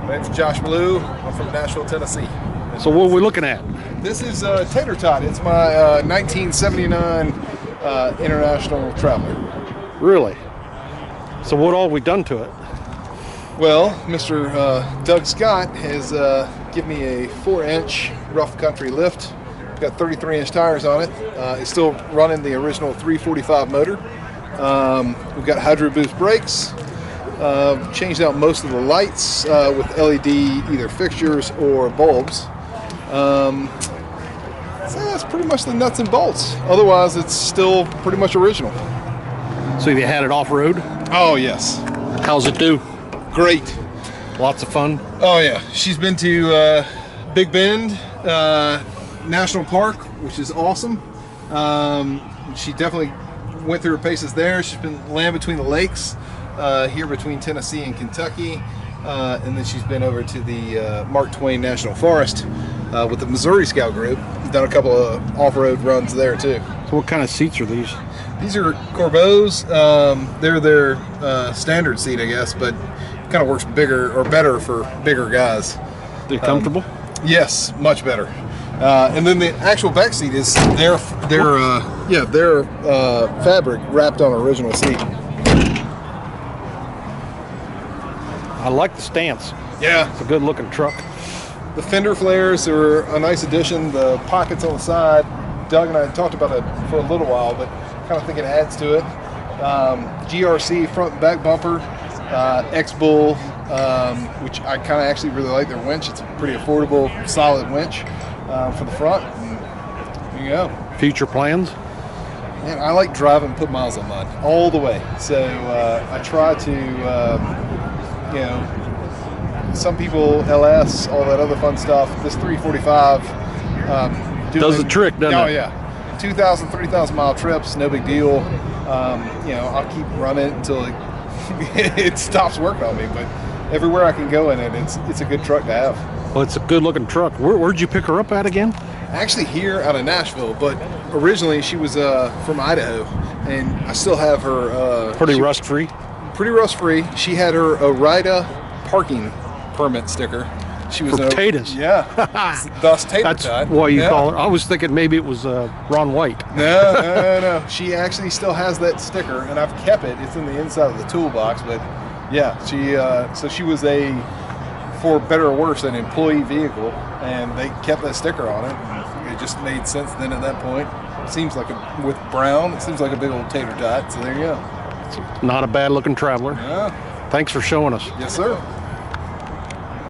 My name's Josh Blue. I'm from Nashville, Tennessee. So what are we looking at? This is Tater Tot. It's my 1979 International Traveler. Really? So what all have we done to it? Well, Mr. Doug Scott has given me a 4-inch rough country lift. Got 33-inch tires on it. It's still running the original 345 motor. We've got Hydro Boost brakes. Changed out most of the lights with LED either fixtures or bulbs. So that's pretty much the nuts and bolts. Otherwise, it's still pretty much original. So have you had it off-road? Oh, yes. How's it do? Great. Lots of fun? Oh, yeah. She's been to Big Bend National Park, which is awesome. She definitely went through her paces there. She's been land between the lakes here between Tennessee and Kentucky. And then she's been over to the Mark Twain National Forest with the Missouri Scout Group. Done a couple of off-road runs there too. So what kind of seats are these? These are Corbeau's. They're their standard seat, I guess, but kind of works bigger or better for bigger guys. They're comfortable? Yes, much better. And then the actual back seat is their fabric wrapped on original seat. I like the stance. Yeah. It's a good looking truck. The fender flares are a nice addition. The pockets on the side, Doug and I talked about it for a little while, but kind of think it adds to it. GRC front and back bumper, X-Bull, which I kind of actually really like their winch. It's a pretty affordable, solid winch for the front. And there you go. Future plans? Man, I like driving and put miles on mine all the way. So I try to, some people LS, all that other fun stuff. This 345 does the trick, doesn't it? Oh yeah, 2,000, 3,000 mile trips, no big deal. I'll keep running it until it stops working on me. But everywhere I can go in it, it's a good truck to have. Well, it's a good looking truck. Where'd you pick her up at again? Actually here out of Nashville, but originally she was from Idaho, and I still have her. Pretty rust free? Pretty rust free. She had her Orida parking permit sticker. She was potatoes. Yeah. Thus Tater Tot. That's why you call her. I was thinking maybe it was Ron White. No. She actually still has that sticker, and I've kept it. It's in the inside of the toolbox, but yeah, she was for better or worse, an employee vehicle, and they kept that sticker on it. And it just made sense then at that point. It seems like with brown, it seems like a big old tater tot. So there you go. Not a bad looking traveler. Yeah. Thanks for showing us. Yes, sir.